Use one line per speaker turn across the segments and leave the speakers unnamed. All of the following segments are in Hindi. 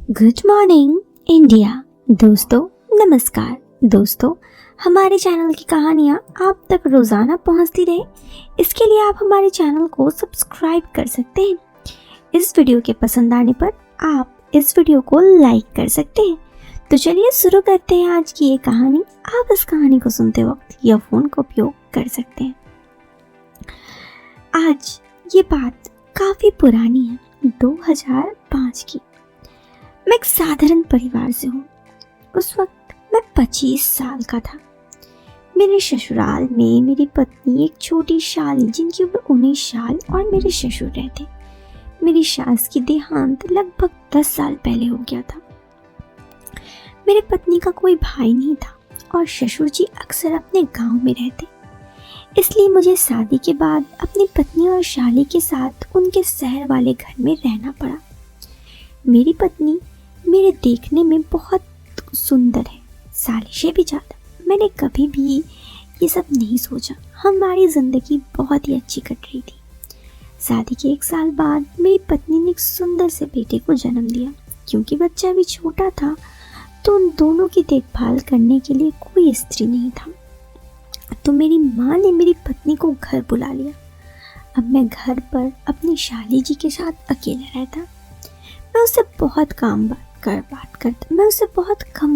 Good morning India. दोस्तों नमस्कार। दोस्तों, हमारे चैनल की कहानियाँ आप तक रोज़ाना पहुँचती रहे, इसके लिए आप हमारे चैनल को सब्सक्राइब कर सकते हैं। इस वीडियो के पसंद आने पर आप इस वीडियो को लाइक कर सकते हैं। तो चलिए शुरू करते हैं आज की ये कहानी। आप इस कहानी को सुनते वक्त ईयरफोन का उपयोग कर सकते हैं। आज ये बात काफ़ी पुरानी है, 2005 की। मैं एक साधारण परिवार से हूँ। उस वक्त मैं 25 साल का था। मेरे ससुराल में मेरी पत्नी, एक छोटी शाली जिनकी उम्र 19 साल, और मेरे ससुर रहते। मेरी सास की देहांत लगभग 10 साल पहले हो गया था। मेरी पत्नी का कोई भाई नहीं था और ससुर जी अक्सर अपने गांव में रहते, इसलिए मुझे शादी के बाद अपनी पत्नी और शाली के साथ उनके शहर वाले घर में रहना पड़ा। मेरी पत्नी मेरे देखने में बहुत सुंदर है, शाली से भी ज़्यादा। मैंने कभी भी ये सब नहीं सोचा। हमारी ज़िंदगी बहुत ही अच्छी कट रही थी। शादी के 1 साल बाद मेरी पत्नी ने एक सुंदर से बेटे को जन्म दिया। क्योंकि बच्चा भी छोटा था तो उन दोनों की देखभाल करने के लिए कोई स्त्री नहीं था, तो मेरी माँ ने मेरी पत्नी को घर बुला लिया। अब मैं घर पर अपनी शाली जी के साथ अकेला रहता। मैं उससे बहुत कम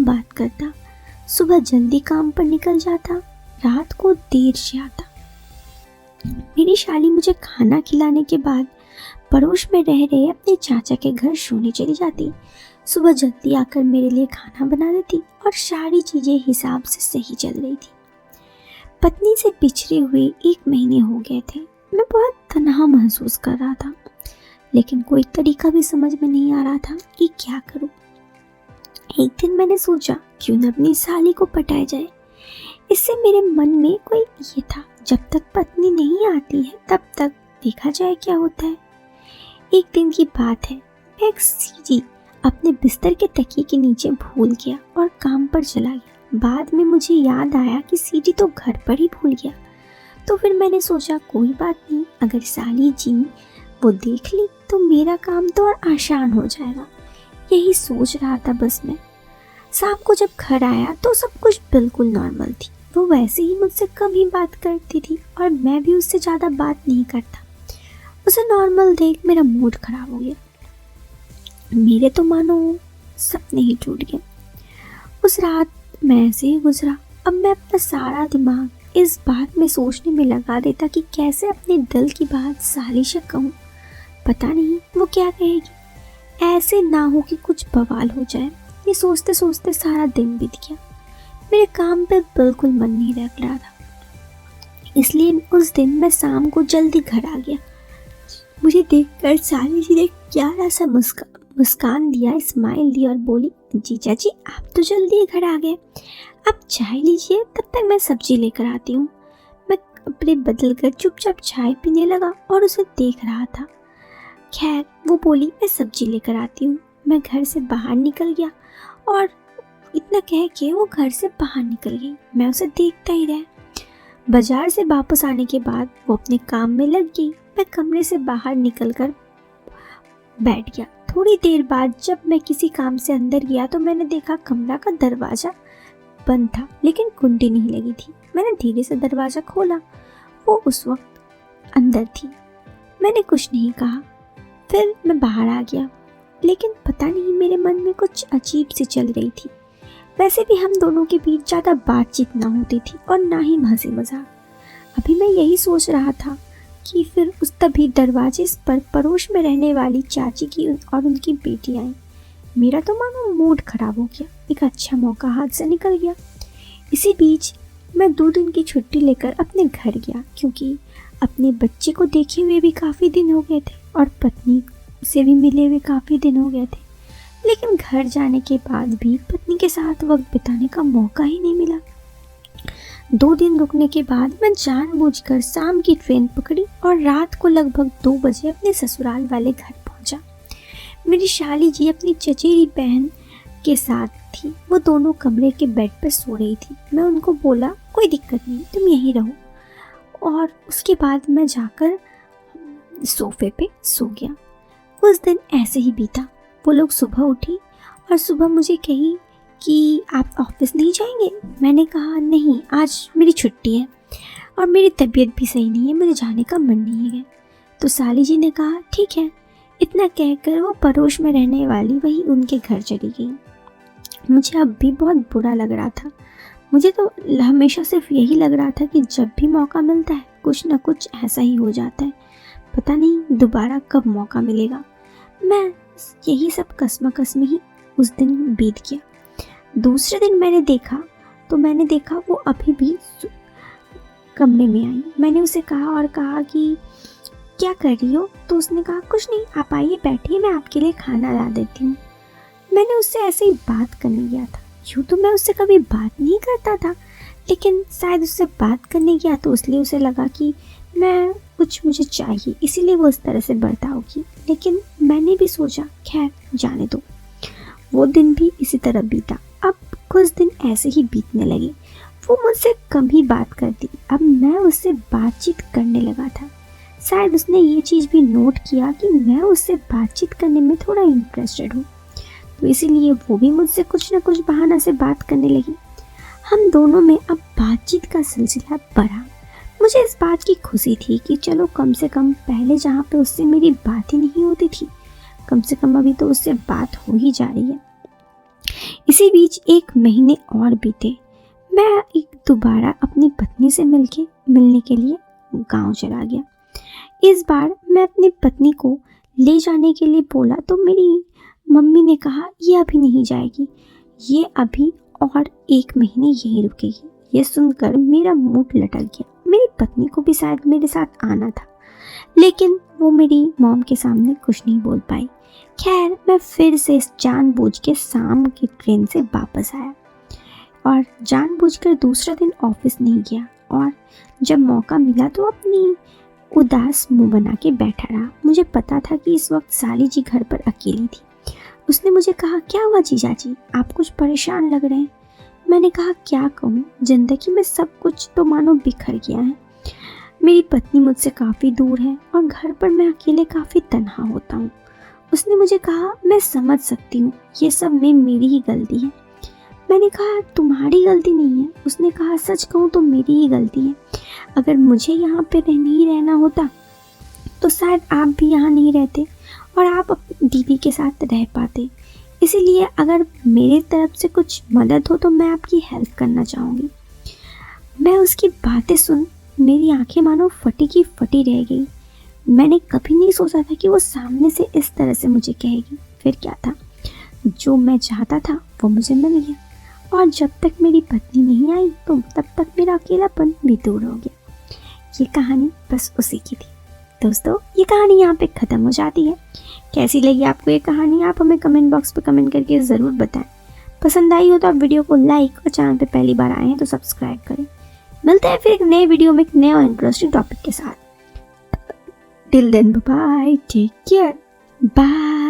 बात करता। सुबह जल्दी काम पर निकल जाता, रात को देर से आता। मेरी शाली मुझे खाना खिलाने के बाद पड़ोस में रह रहे अपने चाचा के घर सोने चली जाती। सुबह जल्दी आकर मेरे लिए खाना बना देती और सारी चीजें हिसाब से सही चल रही थी। पत्नी से बिछड़े हुए 1 महीने हो गए थे। मैं बहुत तन्हा महसूस कर रहा था, लेकिन कोई तरीका भी समझ में नहीं आ रहा था कि क्या करूं। एक दिन मैंने सोचा क्यों न अपनी साली को पटाया जाए। इससे मेरे मन में कोई ये था, जब तक पत्नी नहीं आती है तब तक देखा जाए क्या होता है। एक दिन की बात है, मैं एक सीढ़ी अपने बिस्तर के तकिए के नीचे भूल गया और काम पर चला गया। बाद में मुझे याद आया कि सीढ़ी तो घर पर ही भूल गया। तो फिर मैंने सोचा कोई बात नहीं, अगर साली जी वो देख ली तो मेरा काम तो और आसान हो जाएगा। यही सोच रहा था बस मैं। शाम को जब घर आया तो सब कुछ बिल्कुल नॉर्मल थी। वो वैसे ही मुझसे कम ही बात करती थी और मैं भी उससे ज़्यादा बात नहीं करता। उसे नॉर्मल देख मेरा मूड खराब हो गया। मेरे तो मानो सपने ही टूट गए। उस रात मैं ऐसे ही गुजरा। अब मैं अपना सारा दिमाग इस बात में सोचने में लगा देता कि कैसे अपने दिल की बात साली से कहूँ। पता नहीं वो क्या कहेगी। ऐसे ना हो कि कुछ बवाल हो जाए। ये सोचते सोचते सारा दिन बीत गया। मेरे काम पे बिल्कुल मन नहीं लग रहा था, इसलिए उस दिन मैं शाम को जल्दी घर आ गया। मुझे देखकर साली जी ने प्यारा सा मुस्कान दिया, स्माइल दी और बोली, जीजा जी आप तो जल्दी घर आ गए, आप चाय लीजिए, तब तक मैं सब्जी लेकर आती हूँ। मैं कपड़े बदल कर चुपचाप चाय पीने लगा और उसे देख रहा था। खैर वो बोली, मैं सब्जी लेकर आती हूँ। मैं घर से बाहर निकल गया और इतना कह के वो घर से बाहर निकल गई। मैं उसे देखता ही रहा। बाजार से वापस आने के बाद वो अपने काम में लग गई। मैं कमरे से बाहर निकलकर बैठ गया। थोड़ी देर बाद जब मैं किसी काम से अंदर गया तो मैंने देखा कमरा का दरवाज़ा बंद था, लेकिन कुंडी नहीं लगी थी। मैंने धीरे से दरवाज़ा खोला। वो उस वक्त अंदर थी। मैंने कुछ नहीं कहा। फिर मैं बाहर आ गया, लेकिन पता नहीं मेरे मन में कुछ अजीब सी चल रही थी। वैसे भी हम दोनों के बीच ज़्यादा बातचीत ना होती थी और ना ही हंसी मजाक। अभी मैं यही सोच रहा था कि फिर उस तभी दरवाजे पर पड़ोस में रहने वाली चाची की और उनकी बेटी आई। मेरा तो मानो मूड खराब हो गया। एक अच्छा मौका हाथ से निकल गया। इसी बीच मैं 2 दिन की छुट्टी लेकर अपने घर गया, क्योंकि अपने बच्चे को देखे हुए भी काफ़ी दिन हो गए थे और पत्नी से भी मिले हुए काफ़ी दिन हो गए थे। लेकिन घर जाने के बाद भी पत्नी के साथ वक्त बिताने का मौका ही नहीं मिला। 2 दिन रुकने के बाद मैं जानबूझकर शाम की ट्रेन पकड़ी और रात को लगभग 2 बजे अपने ससुराल वाले घर पहुंचा। मेरी शाली जी अपनी चचेरी बहन के साथ थी। वो दोनों कमरे के बेड पर सो रही थी। मैं उनको बोला, कोई दिक्कत नहीं, तुम यहीं रहो। और उसके बाद मैं जाकर सोफे पे सो गया। उस दिन ऐसे ही बीता। वो लोग सुबह उठी और सुबह मुझे कही कि आप ऑफिस नहीं जाएंगे। मैंने कहा नहीं, आज मेरी छुट्टी है और मेरी तबीयत भी सही नहीं है, मुझे जाने का मन नहीं है। तो साली जी ने कहा ठीक है। इतना कहकर वो पड़ोस में रहने वाली वही उनके घर चली गई। मुझे अब भी बहुत बुरा लग रहा था। मुझे तो हमेशा सिर्फ यही लग रहा था कि जब भी मौका मिलता है कुछ ना कुछ ऐसा ही हो जाता है, पता नहीं दोबारा कब मौका मिलेगा। मैं यही सब कसम ही उस दिन बीत गया। दूसरे दिन मैंने देखा वो अभी भी कमरे में आई। मैंने उसे कहा कि क्या कर रही हो? तो उसने कहा कुछ नहीं, आप आइए बैठिए, मैं आपके लिए खाना ला देती हूँ। मैंने उससे ऐसे ही बात करने गया था। यूँ तो मैं उससे कभी बात नहीं करता था, लेकिन शायद उससे बात करने गया तो इसलिए उसे लगा कि मैं कुछ मुझे चाहिए, इसीलिए वो इस तरह से बर्ताव की। लेकिन मैंने भी सोचा खैर जाने दो। वो दिन भी इसी तरह बीता। अब कुछ दिन ऐसे ही बीतने लगे। वो मुझसे कम ही बात करती, अब मैं उससे बातचीत करने लगा था। शायद उसने ये चीज़ भी नोट किया कि मैं उससे बातचीत करने में थोड़ा इंटरेस्टेड हूँ, तो इसीलिए वो भी मुझसे कुछ न कुछ बहाना से बात करने लगी। हम दोनों में अब बातचीत का सिलसिला बढ़ा। मुझे इस बात की खुशी थी कि चलो कम से कम पहले जहाँ पे उससे मेरी बात ही नहीं होती थी, कम से कम अभी तो उससे बात हो ही जा रही है। इसी बीच 1 महीने और बीते। मैं दोबारा अपनी पत्नी से मिलने के लिए गांव चला गया। इस बार मैं अपनी पत्नी को ले जाने के लिए बोला तो मेरी मम्मी ने कहा ये अभी नहीं जाएगी, ये अभी और 1 महीने यहीं रुकेगी। ये सुनकर मेरा मूड लटक गया। मेरी पत्नी को भी शायद मेरे साथ आना था, लेकिन वो मेरी मॉम के सामने कुछ नहीं बोल पाई। खैर मैं फिर से जानबूझ के शाम की ट्रेन से वापस आया और जानबूझकर दूसरा दिन ऑफिस नहीं गया, और जब मौका मिला तो अपनी उदास मुंह बना के बैठा रहा। मुझे पता था कि इस वक्त साली जी घर पर अकेली थी। उसने मुझे कहा क्या हुआ जीजाजी, आप कुछ परेशान लग रहे हैं। मैंने कहा क्या कहूँ, जिंदगी में सब कुछ तो मानो बिखर गया है। मेरी पत्नी मुझसे काफ़ी दूर है और घर पर मैं अकेले काफ़ी तन्हा होता हूँ। उसने मुझे कहा मैं समझ सकती हूँ, ये सब में मेरी ही गलती है। मैंने कहा तुम्हारी गलती नहीं है। उसने कहा सच कहूँ तो मेरी ही गलती है। अगर मुझे यहाँ पे नहीं रहना होता तो शायद आप भी यहाँ नहीं रहते और आप अपनी दीदी के साथ रह पाते। इसीलिए अगर मेरी तरफ से कुछ मदद हो तो मैं आपकी हेल्प करना चाहूँगी। मैं उसकी बातें सुन मेरी आंखें मानो फटी की फटी रह गई। मैंने कभी नहीं सोचा था कि वो सामने से इस तरह से मुझे कहेगी। फिर क्या था, जो मैं चाहता था वो मुझे मिल गया, और जब तक मेरी पत्नी नहीं आई तो तब तक मेरा अकेलापन भी दूर हो गया। ये कहानी बस उसी की थी। दोस्तों ये कहानी यहाँ पे ख़त्म हो जाती है। कैसी लगी आपको ये कहानी, आप हमें कमेंट बॉक्स पे कमेंट करके ज़रूर बताएं। पसंद आई हो तो आप वीडियो को लाइक और चैनल पे पहली बार आए हैं तो सब्सक्राइब करें। मिलते हैं फिर एक नए वीडियो में एक नए और इंटरेस्टिंग टॉपिक के साथ। Till then bye, take care, bye.